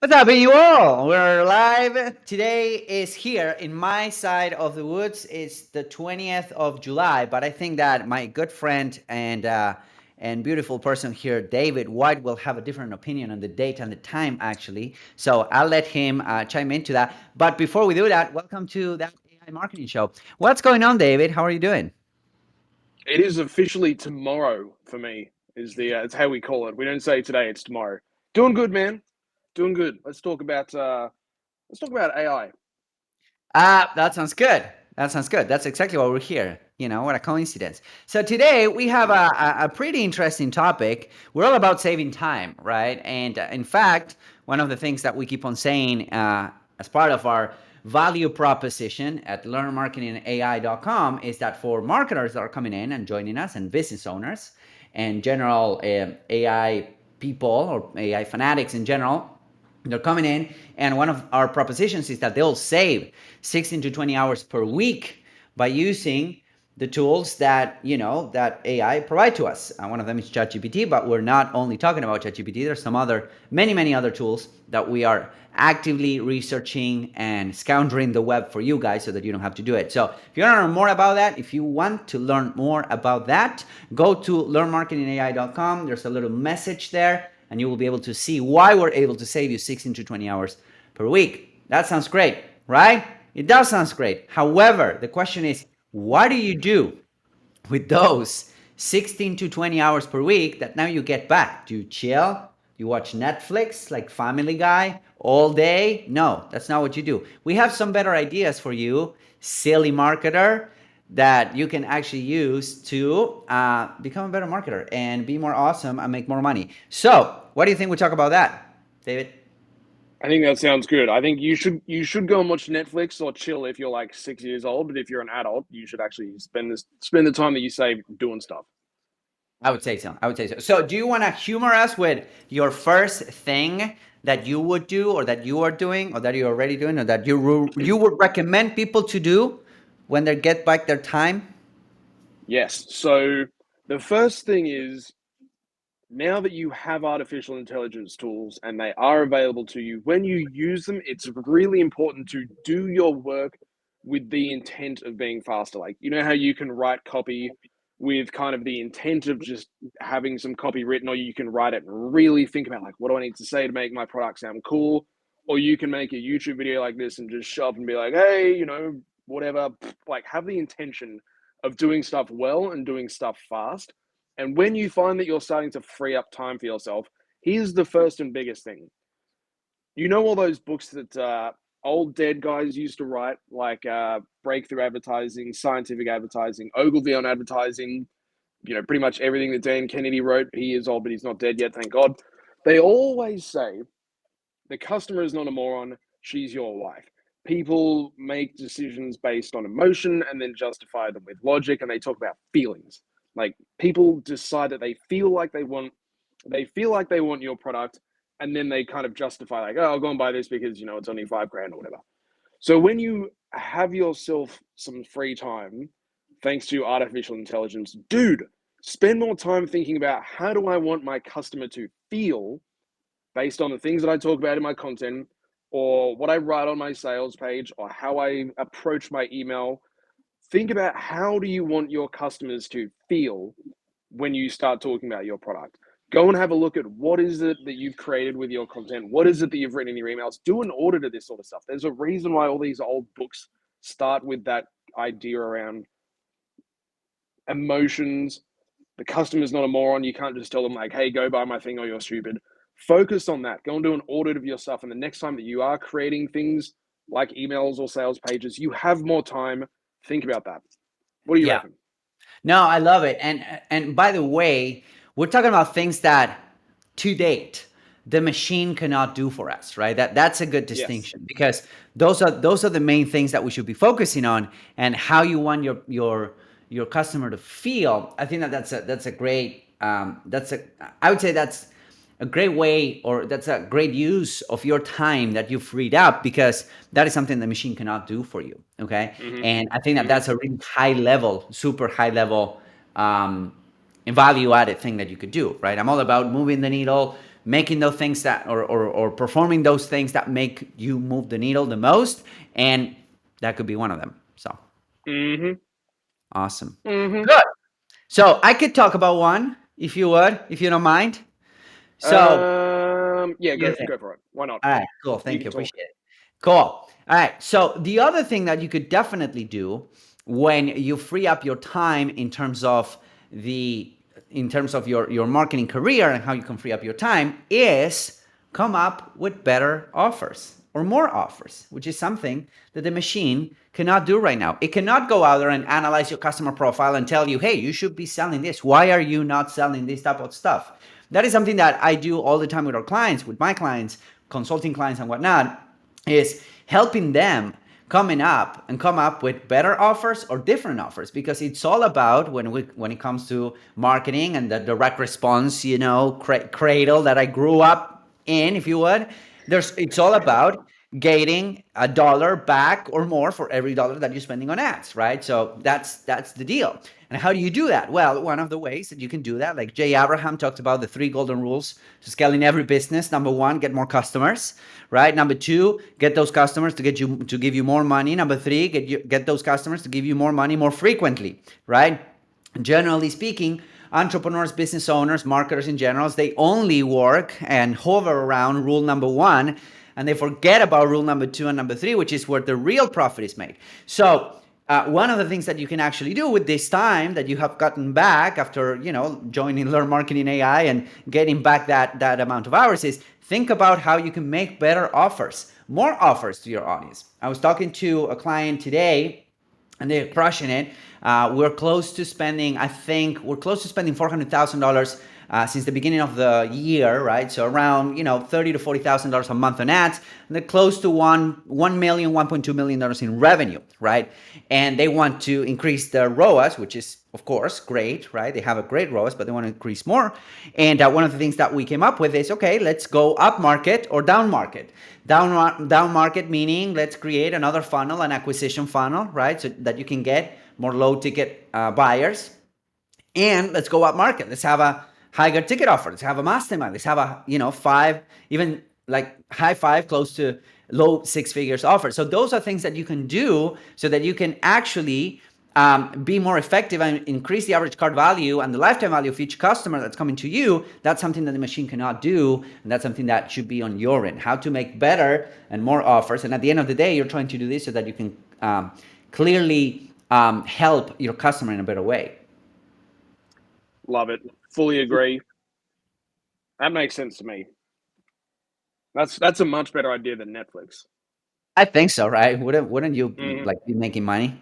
What's up, you all? We're live. Today is here in my side of the woods. It's the 20th of July, but I think that my good friend and beautiful person here, David White, will have a different opinion on the date and the time, actually. So I'll let him chime into that. But before we do that, welcome to that AI marketing show. What's going on, David? How are you doing? It is officially tomorrow for me. Is the it's how we call it. We don't say today; it's tomorrow. Doing good, man. Doing good. Let's talk about AI. That sounds good. That sounds good. That's exactly why we're here. What a coincidence. So today we have a pretty interesting topic. We're all about saving time, right? And in fact, one of the things that we keep on saying as part of our value proposition at learnmarketingai.com is that for marketers that are coming in and joining us and business owners and general AI people or AI fanatics in general, they're coming in, and one of our propositions is that they'll save 16 to 20 hours per week by using the tools that AI provide to us. One of them is ChatGPT, but we're not only talking about ChatGPT. There's some other, many other tools that we are actively researching and scoundering the web for you guys so that you don't have to do it. So if you want to learn more about that, if you want to learn more about that, go to learnmarketingai.com. There's a little message there, and you will be able to see why we're able to save you 16 to 20 hours per week. That sounds great, right? It does sound great. However, the question is, what do you do with those 16 to 20 hours per week that now you get back? Do you chill? You watch Netflix like Family Guy all day? No, that's not what you do. We have some better ideas for you, silly marketer, that you can actually use to become a better marketer and be more awesome and make more money. So, what do you think we talk about that, David? I think that sounds good. I think you should go and watch Netflix or chill if you're like 6 years old. But if you're an adult, you should actually spend the time that you save doing stuff. I would say so. I would say so. So, do you want to humor us with your first thing that you would do, or that you are doing, or that you're already doing, or that you would recommend people to do when they get back their time? Yes. So the first thing is now that you have artificial intelligence tools and they are available to you, when you use them, it's really important to do your work with the intent of being faster. Like, you know how you can write copy with kind of the intent of just having some copy written, or you can write it and really think about, like, what do I need to say to make my product sound cool? Or you can make a YouTube video like this and just show up and be like, hey, whatever. Like, have the intention of doing stuff well and doing stuff fast, and when you find that you're starting to free up time for yourself, here's the first and biggest thing. You know all those books that old dead guys used to write, like breakthrough advertising, scientific advertising, Ogilvy on advertising, pretty much everything that Dan Kennedy wrote. He is old, but he's not dead yet, thank God. They always say the customer is not a moron, she's your wife. People make decisions based on emotion and then justify them with logic, and they talk about feelings. Like, people decide that they feel like they want your product, and then they kind of justify, like, oh, I'll go and buy this because it's only 5 grand or whatever. So when you have yourself some free time, thanks to artificial intelligence, dude, spend more time thinking about, how do I want my customer to feel based on the things that I talk about in my content, or what I write on my sales page, or how I approach my email. Think about, how do you want your customers to feel when you start talking about your product. Go and have a look at, what is it that you've created with your content? What is it that you've written in your emails? Do an audit of this sort of stuff. There's a reason why all these old books start with that idea around emotions. The customer's not a moron. You can't just tell them, like, hey, go buy my thing or you're stupid. Focus on that. Go and do an audit of your stuff. And the next time that you are creating things like emails or sales pages, you have more time. Think about that. What do you Yeah. reckon? No, I love it. And by the way, we're talking about things that to date the machine cannot do for us, right? That's a good Yes. distinction, because those are the main things that we should be focusing on, and how you want your customer to feel. I think that's a great I would say that's a great way, or that's a great use of your time that you freed up, because that is something the machine cannot do for you. Okay. Mm-hmm. And I think that Mm-hmm. that's a really high level, super high level, value added thing that you could do, right? I'm all about moving the needle, making those things that or performing those things that make you move the needle the most, and that could be one of them. So Mm-hmm. awesome. Mm-hmm. Good. So I could talk about one if you would, if you don't mind. So Yeah, what do you go think? go for it. Why not? All right, cool. You Thank you. can talk. Appreciate it. Cool. All right. So the other thing that you could definitely do when you free up your time the in terms of your marketing career and how you can free up your time is come up with better offers or more offers, which is something that the machine cannot do right now. It cannot go out there and analyze your customer profile and tell you, hey, you should be selling this. Why are you not selling this type of stuff? That is something that I do all the time with our clients, with my clients, consulting clients and whatnot, is helping them come up with better offers or different offers, because it's all about when it comes to marketing and the direct response, cradle that I grew up in, if you would. It's all about getting a dollar back or more for every dollar that you're spending on ads, right? So that's the deal. And how do you do that? Well, one of the ways that you can do that, like Jay Abraham talked about, the three golden rules to scaling every business. Number one, get more customers, right? Number two, get those customers to give you more money. Number three, get those customers to give you more money more frequently, right? Generally speaking, entrepreneurs, business owners, marketers in general, they only work and hover around rule number one, and they forget about rule number two and number three, which is where the real profit is made. So one of the things that you can actually do with this time that you have gotten back after joining Learn Marketing AI and getting back that amount of hours is think about how you can make better offers, more offers to your audience. I was talking to a client today and they're crushing it. We're close to spending, I think, we're close to spending $400,000 since the beginning of the year, right? So around $30,000 to $40,000 a month on ads, and they're close to $1.2 million in revenue, right? And they want to increase their ROAS, which is of course great, right? They have a great ROAS, but they want to increase more. And one of the things that we came up with is, okay, let's go up market or down market. Down market meaning let's create another funnel, an acquisition funnel, right? So that you can get more low ticket buyers. And let's go up market. Let's have a higher ticket offer. Let's have a mastermind. Let's have a five, even like high five, close to low six figures offer. So those are things that you can do so that you can actually be more effective and increase the average cart value and the lifetime value of each customer that's coming to you. That's something that the machine cannot do, and that's something that should be on your end. How to make better and more offers, and at the end of the day, you're trying to do this so that you can clearly help your customer in a better way. Love it. Fully agree. That makes sense to me. That's a much better idea than Netflix. I think so, right? Wouldn't you Mm-hmm. like be making money?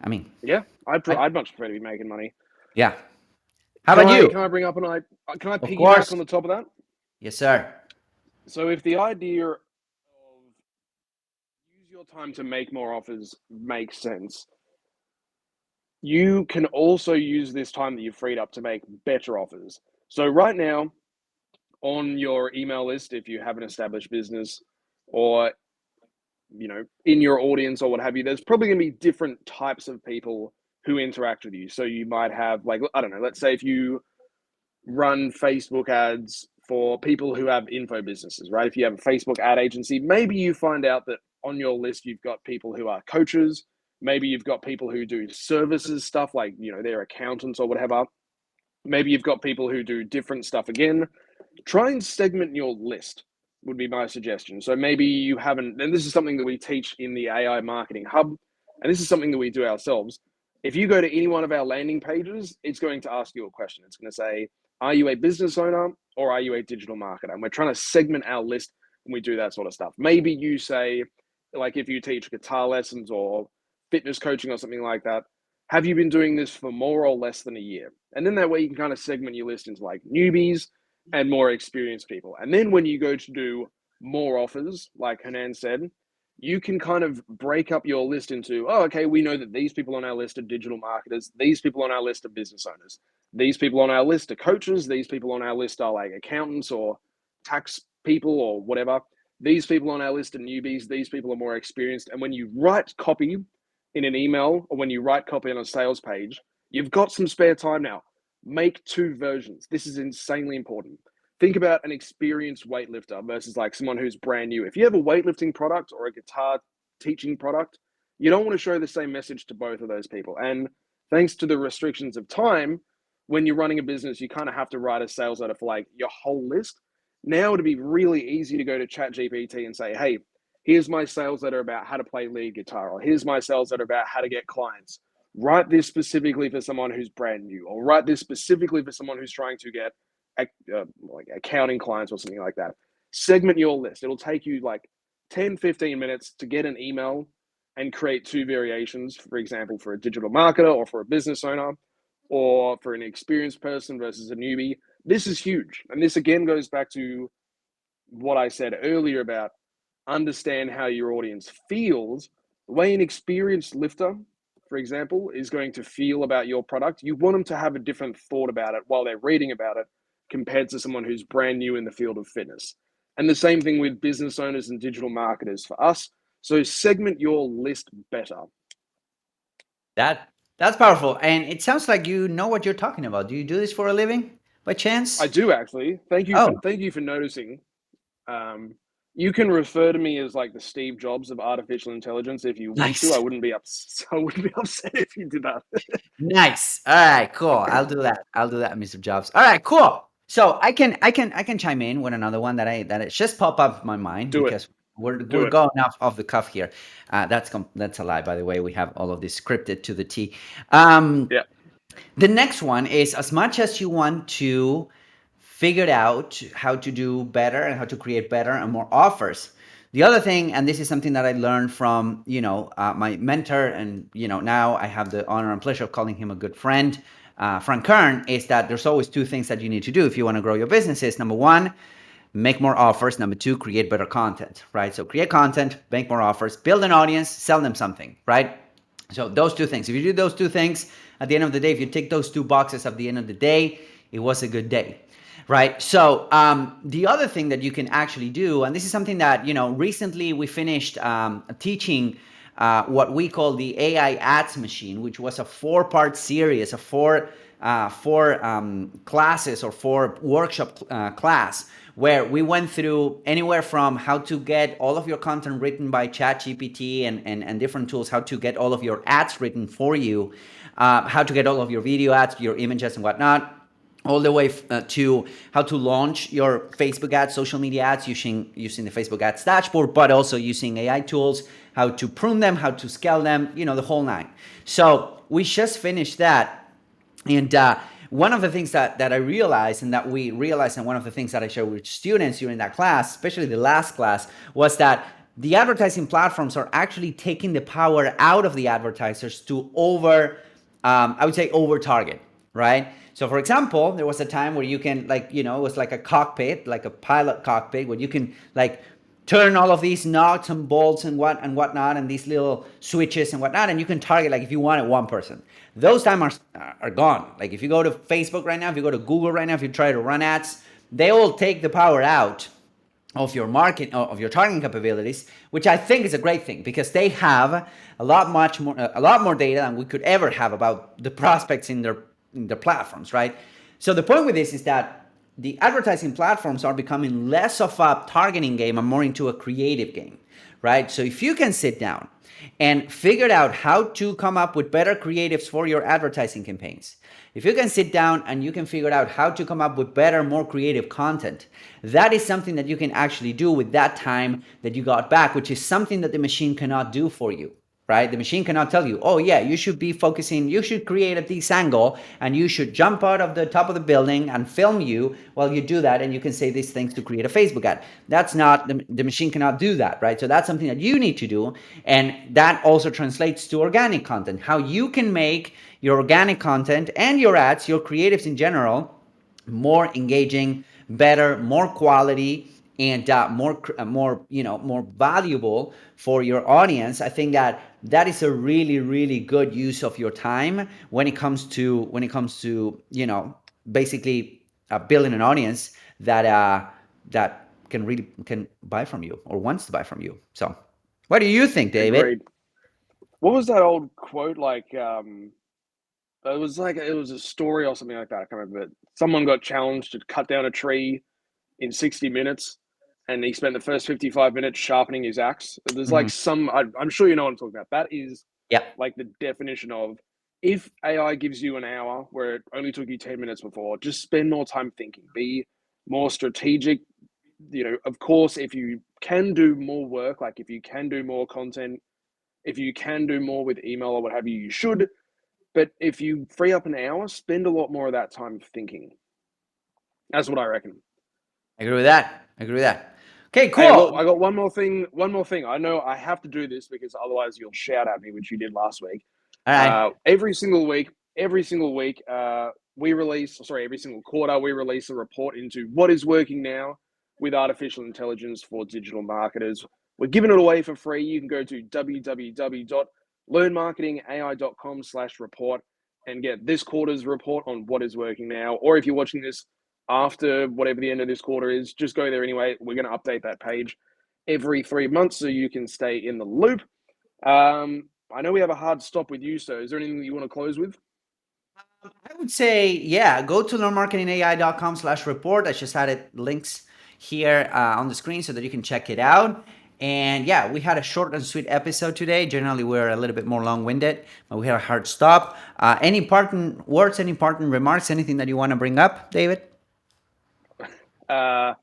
I mean, Yeah, I, I'd much prefer to be making money. yeah. How about you? Can I bring up can I Of piggyback on course. the top of that? Yes, sir. So if the idea of use your time to make more offers makes sense, you can also use this time that you've freed up to make better offers. So right now, on your email list, if you have an established business, or in your audience or what have you, there's probably going to be different types of people who interact with you. So you might have, like, I don't know, let's say if you run Facebook ads for people who have info businesses, right? If you have a Facebook ad agency, maybe you find out that on your list you've got people who are coaches. Maybe you've got people who do services stuff, like they're accountants or whatever. Maybe you've got people who do different stuff again. Try and segment your list, would be my suggestion. So maybe you haven't, and this is something that we teach in the AI Marketing Hub, and this is something that we do ourselves. If you go to any one of our landing pages, it's going to ask you a question. It's going to say, are you a business owner or are you a digital marketer? And we're trying to segment our list when we do that sort of stuff. Maybe you say, like if you teach guitar lessons or fitness coaching or something like that, have you been doing this for more or less than a year? And then that way you can kind of segment your list into like newbies and more experienced people. And then when you go to do more offers, like Hanan said, you can kind of break up your list into, oh, okay, we know that these people on our list are digital marketers. These people on our list are business owners. These people on our list are coaches. These people on our list are like accountants or tax people or whatever. These people on our list are newbies. These people are more experienced. And when you write copy in an email or when you write copy on a sales page, you've got some spare time now. Make two versions. This is insanely important. think about an experienced weightlifter versus like someone who's brand new. If you have a weightlifting product or a guitar teaching product, you don't want to show the same message to both of those people. And thanks to the restrictions of time, when you're running a business, you kind of have to write a sales letter for like your whole list. Now it'd be really easy to go to ChatGPT and say, hey, here's my sales letter about how to play lead guitar, or here's my sales letter about how to get clients. Write this specifically for someone who's brand new, or write this specifically for someone who's trying to get like accounting clients or something like that. Segment your list. It'll take you like 10, 15 minutes to get an email and create two variations, for example, for a digital marketer or for a business owner or for an experienced person versus a newbie. This is huge. And this again goes back to what I said earlier about understand how your audience feels. The way an experienced lifter, for example, is going to feel about your product, you want them to have a different thought about it while they're reading about it compared to someone who's brand new in the field of fitness. And the same thing with business owners and digital marketers for us. So segment your list better. That that's powerful, and it sounds like you know what you're talking about. Do you do this for a living by I chance? do actually. Oh, Thank you for noticing. Um, you can refer to me as like the Steve Jobs of artificial intelligence if you want to. nice. I wouldn't be upset if you did that. Nice. All right, cool. I'll do that. I'll do that, Mr. Jobs. All right, cool. So I can chime in with another one that it just popped up in my mind Do it. because we're Do it. going off the cuff here. That's a lie, by the way. We have all of this scripted to the T. Um, Yeah. the next one is, as much as you want to figure out how to do better and how to create better and more offers. The other thing, and this is something that I learned from, my mentor, and, now I have the honor and pleasure of calling him a good friend, Frank Kern, is that there's always two things that you need to do if you want to grow your businesses. Number one, make more offers. Number two, create better content, right? So create content, make more offers, build an audience, sell them something, right? So those two things. If you do those two things, at the end of the day, if you tick those two boxes at the end of the day, it was a good day, right? So the other thing that you can actually do, and this is something that recently we finished teaching what we call the AI ads machine, which was a four-part series, a four classes or four workshop class, where we went through anywhere from how to get all of your content written by ChatGPT and different tools, how to get all of your ads written for you, how to get all of your video ads, your images and whatnot, all the way to how to launch your Facebook ads, social media ads using the Facebook ads dashboard, but also using AI tools, how to prune them, how to scale them, the whole nine. So we just finished that. And one of the things that I realized and that we realized, and one of the things that I shared with students during that class, especially the last class, was that the advertising platforms are actually taking the power out of the advertisers to I would say over target, right? So for example, there was a time where you can it was like a cockpit, like a pilot cockpit, where you can turn all of these nuts and bolts and whatnot, and these little switches and whatnot, and you can target, like, if you wanted one person. Those times are gone. Like, if you go to Facebook right now, if you go to Google right now, if you try to run ads, they all take the power out of your market, of your targeting capabilities, which I think is a great thing, because they have a lot more data than we could ever have about the prospects in their platforms, right? So the point with this is that the advertising platforms are becoming less of a targeting game and more into a creative game, right? So if you can sit down and figure out how to come up with better creatives for your advertising campaigns, if you can sit down and you can figure out how to come up with better, more creative content, that is something that you can actually do with that time that you got back, which is something that the machine cannot do for you, right? The machine cannot tell you, oh yeah, you should be focusing, you should create at this angle, and you should jump out of the top of the building and film you while you do that, and you can say these things to create a Facebook ad. That's not, the machine cannot do that, right? So that's something that you need to do, and that also translates to organic content, how you can make your organic content and your ads, your creatives in general, more engaging, better, more quality, and more valuable for your audience. I think that is a really, really good use of your time when it comes to basically building an audience that can buy from you or wants to buy from you. So what do you think, David? Agreed. What was that old quote like? It was a story or something like that. I can't remember. But someone got challenged to cut down a tree, in 60 minutes and he spent the first 55 minutes sharpening his axe. There's Mhm. like some, I'm sure you know what I'm talking about. That is Yep. like the definition of if AI gives you an hour where it only took you 10 minutes before, just spend more time thinking, be more strategic. Of course, if you can do more work, like if you can do more content, if you can do more with email or what have you, you should. But if you free up an hour, spend a lot more of that time thinking. That's what I reckon. I agree with that. I agree with that. Okay, Hey, well, cool. I got one more thing. One more thing. I know I have to do this because otherwise you'll shout at me, which you did last week. All right. Every single week, we release. Sorry, every single quarter we release a report into what is working now with artificial intelligence for digital marketers. We're giving it away for free. You can go to www.learnmarketingai.com/report and get this quarter's report on what is working now. Or if you're watching this after whatever the end of this quarter is, just go there anyway. We're going to update that page every 3 months so you can stay in the loop. I know we have a hard stop with you, so is there anything that you want to close with? I would say, yeah, go to learnmarketingai.com/report. I just added links here on the screen so that you can check it out. And yeah, we had a short and sweet episode today. Generally, we're a little bit more long winded, but we had a hard stop. Any important words, any important remarks, anything that you want to bring up, David? Uh,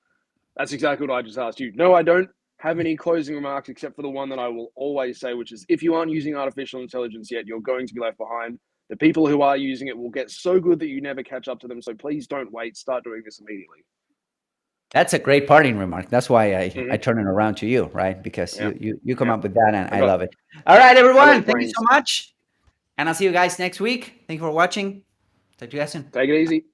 that's exactly what I just asked you. No, I don't have any closing remarks except for the one that I will always say, which is if you aren't using artificial intelligence yet, you're going to be left behind. The people who are using it will get so good that you never catch up to them. So please don't wait. Start doing this immediately. That's a great parting remark. That's why I Mm-hmm. turn it around to you, right? Because Yeah, you come yeah. up with that, and I I got, love it. All right, I got everyone. Thank you so brains. much. And I'll see you guys next week. Thank you for watching. Talk to you guys soon. Take it easy.